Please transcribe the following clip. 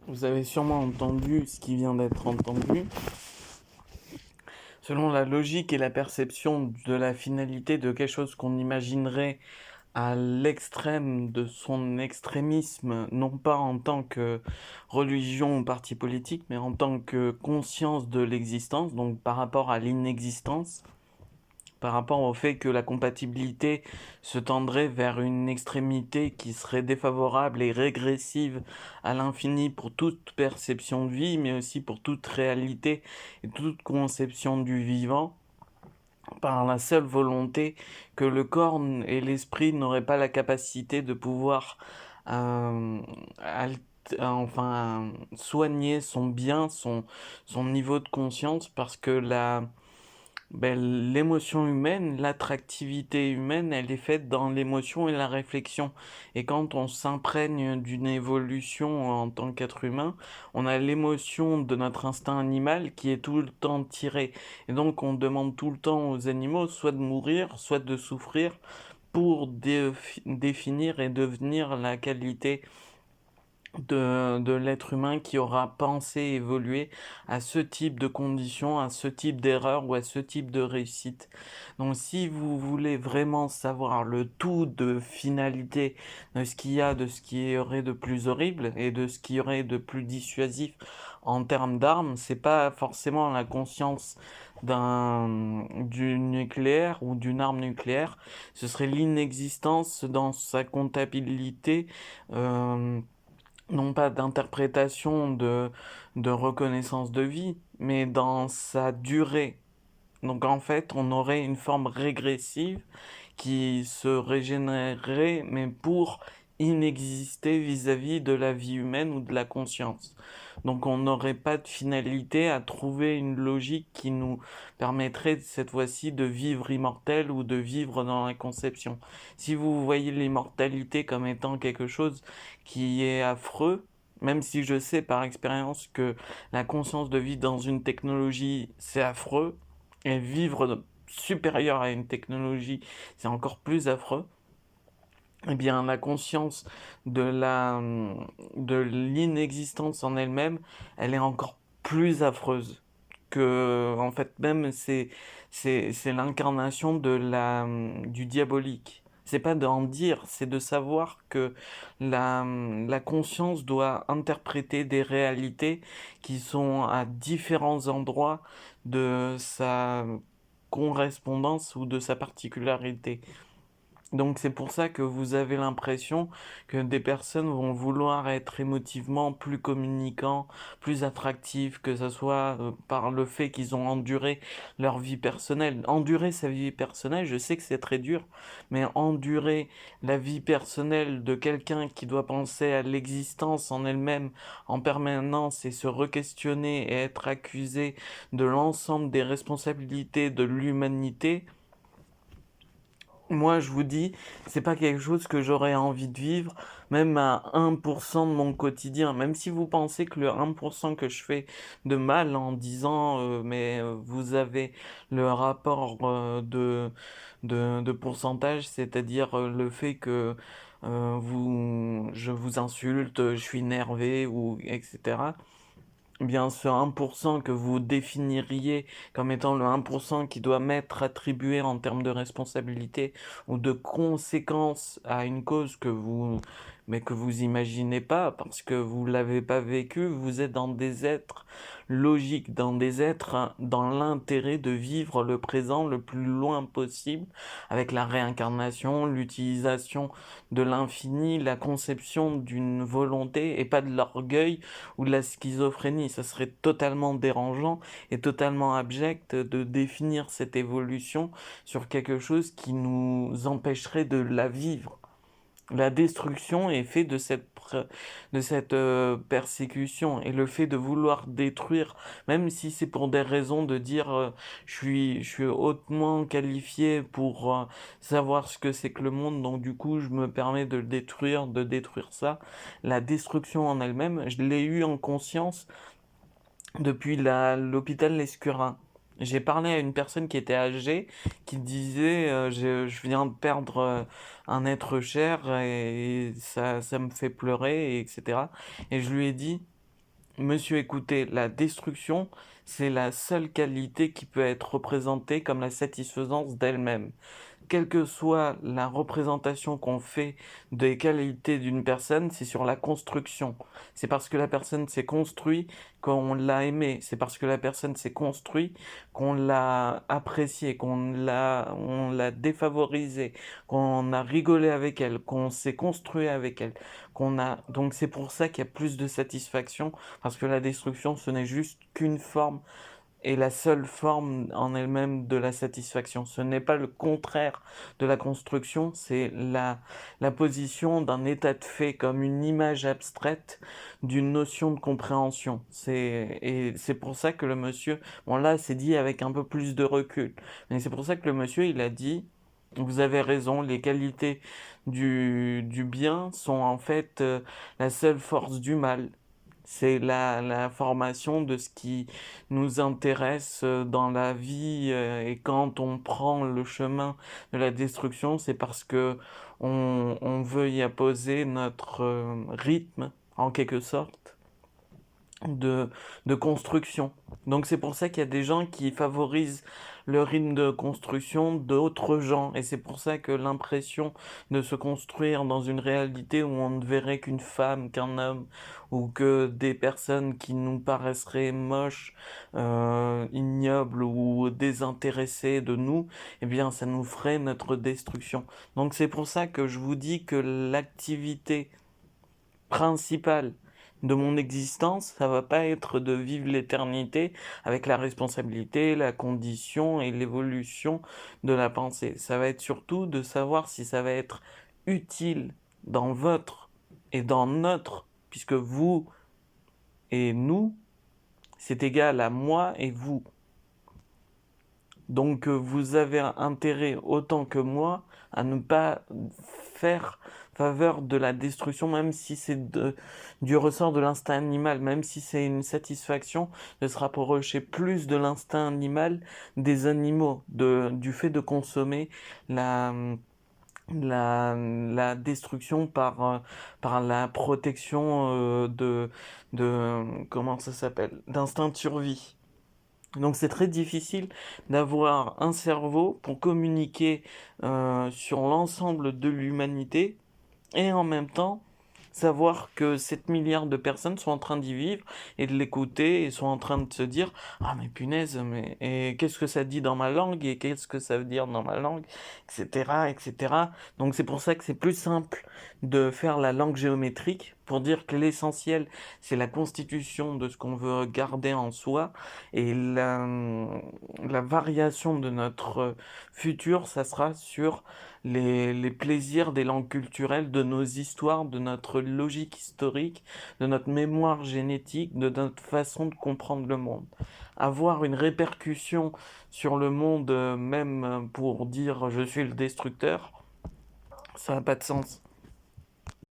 Vous avez sûrement entendu ce qui vient d'être entendu. Selon la logique et la perception de la finalité de quelque chose qu'on imaginerait à l'extrême de son extrémisme, non pas en tant que religion ou parti politique, mais en tant que conscience de l'existence, donc par rapport à l'inexistence, par rapport au fait que la compatibilité se tendrait vers une extrémité qui serait défavorable et régressive à l'infini pour toute perception de vie, mais aussi pour toute réalité et toute conception du vivant, par la seule volonté que le corps et l'esprit n'auraient pas la capacité de pouvoir euh, soigner son bien, son niveau de conscience, parce que l'émotion humaine, l'attractivité humaine, elle est faite dans l'émotion et la réflexion. Et quand on s'imprègne d'une évolution en tant qu'être humain, on a l'émotion de notre instinct animal qui est tout le temps tiré. Et donc on demande tout le temps aux animaux soit de mourir, soit de souffrir pour définir et devenir la qualité de l'être humain qui aura pensé, évolué à ce type de conditions, à ce type d'erreur ou à ce type de réussite. Donc si vous voulez vraiment savoir le tout de finalité de ce qu'il y a, de ce qui y aurait de plus horrible et de ce qui y aurait de plus dissuasif en termes d'armes, c'est pas forcément la conscience du nucléaire ou d'une arme nucléaire, ce serait l'inexistence dans sa comptabilité non pas d'interprétation de reconnaissance de vie, mais dans sa durée. Donc en fait, on aurait une forme régressive qui se régénérerait, mais pour inexister vis-à-vis de la vie humaine ou de la conscience. Donc on n'aurait pas de finalité à trouver une logique qui nous permettrait cette fois-ci de vivre immortel ou de vivre dans la conception. Si vous voyez l'immortalité comme étant quelque chose qui est affreux, même si je sais par expérience que la conscience de vivre dans une technologie, c'est affreux, et vivre supérieur à une technologie, c'est encore plus affreux, eh bien la conscience de l'inexistence en elle-même, elle est encore plus affreuse que en fait même c'est l'incarnation du diabolique. C'est pas d'en dire, c'est de savoir que la conscience doit interpréter des réalités qui sont à différents endroits de sa correspondance ou de sa particularité. Donc c'est pour ça que vous avez l'impression que des personnes vont vouloir être émotivement plus communicants, plus attractifs, que ce soit par le fait qu'ils ont enduré leur vie personnelle. Endurer sa vie personnelle, je sais que c'est très dur, mais endurer la vie personnelle de quelqu'un qui doit penser à l'existence en elle-même en permanence et se re-questionner et être accusé de l'ensemble des responsabilités de l'humanité, moi, je vous dis, c'est pas quelque chose que j'aurais envie de vivre, même à 1% de mon quotidien. Même si vous pensez que le 1% que je fais de mal en disant, vous avez le rapport de pourcentage, c'est-à-dire le fait que je vous insulte, je suis énervé, ou etc. Eh bien, ce 1% que vous définiriez comme étant le 1% qui doit m'être attribué en termes de responsabilité ou de conséquences à une cause mais que vous imaginez pas parce que vous l'avez pas vécu, vous êtes dans des êtres logiques, dans des êtres dans l'intérêt de vivre le présent le plus loin possible avec la réincarnation, l'utilisation de l'infini, la conception d'une volonté et pas de l'orgueil ou de la schizophrénie. Ça serait totalement dérangeant et totalement abject de définir cette évolution sur quelque chose qui nous empêcherait de la vivre. La destruction est faite de cette persécution, et le fait de vouloir détruire, même si c'est pour des raisons de dire je suis hautement qualifié pour savoir ce que c'est que le monde, donc du coup je me permets de le détruire, de détruire ça. La destruction en elle-même, je l'ai eu en conscience depuis l'hôpital Lescurin. J'ai parlé à une personne qui était âgée, qui disait je viens de perdre un être cher et ça me fait pleurer, etc. Et je lui ai dit monsieur, écoutez, la destruction, c'est la seule qualité qui peut être représentée comme la satisfaisance d'elle-même. Quelle que soit la représentation qu'on fait des qualités d'une personne, c'est sur la construction. C'est parce que la personne s'est construite qu'on l'a aimée. C'est parce que la personne s'est construite qu'on l'a appréciée, on l'a défavorisée, qu'on a rigolé avec elle, qu'on s'est construit avec elle, Donc c'est pour ça qu'il y a plus de satisfaction, parce que la destruction, ce n'est juste qu'une forme est la seule forme en elle-même de la satisfaction. Ce n'est pas le contraire de la construction, c'est la position d'un état de fait comme une image abstraite d'une notion de compréhension. Et c'est pour ça que le monsieur, bon là c'est dit avec un peu plus de recul, mais c'est pour ça que le monsieur il a dit, vous avez raison, les qualités du bien sont en fait la seule force du mal. C'est la formation de ce qui nous intéresse dans la vie, et quand on prend le chemin de la destruction, c'est parce que on veut y apposer notre rythme, en quelque sorte, de, de construction. Donc c'est pour ça qu'il y a des gens qui favorisent le rythme de construction d'autres gens. Et c'est pour ça que l'impression de se construire dans une réalité où on ne verrait qu'une femme, qu'un homme, ou que des personnes qui nous paraisseraient moches, ignobles ou désintéressées de nous, eh bien ça nous ferait notre destruction. Donc c'est pour ça que je vous dis que l'activité principale de mon existence, ça va pas être de vivre l'éternité avec la responsabilité, la condition et l'évolution de la pensée. Ça va être surtout de savoir si ça va être utile dans votre et dans notre, puisque vous et nous, c'est égal à moi et vous. Donc vous avez intérêt autant que moi à ne pas faire faveur de la destruction, même si c'est du ressort de l'instinct animal, même si c'est une satisfaction de se rapprocher plus de l'instinct animal des animaux, du fait de consommer la, la destruction par la protection comment ça s'appelle, d'instinct de survie. Donc c'est très difficile d'avoir un cerveau pour communiquer sur l'ensemble de l'humanité et en même temps savoir que 7 milliards de personnes sont en train d'y vivre et de l'écouter et sont en train de se dire ah mais punaise, mais et qu'est-ce que ça dit dans ma langue et qu'est-ce que ça veut dire dans ma langue, etc., etc. Donc c'est pour ça que c'est plus simple de faire la langue géométrique pour dire que l'essentiel c'est la constitution de ce qu'on veut garder en soi, et la variation de notre futur ça sera sur les plaisirs des langues culturelles, de nos histoires, de notre logique historique, de notre mémoire génétique, de notre façon de comprendre le monde. Avoir une répercussion sur le monde, même pour dire je suis le destructeur, ça n'a pas de sens.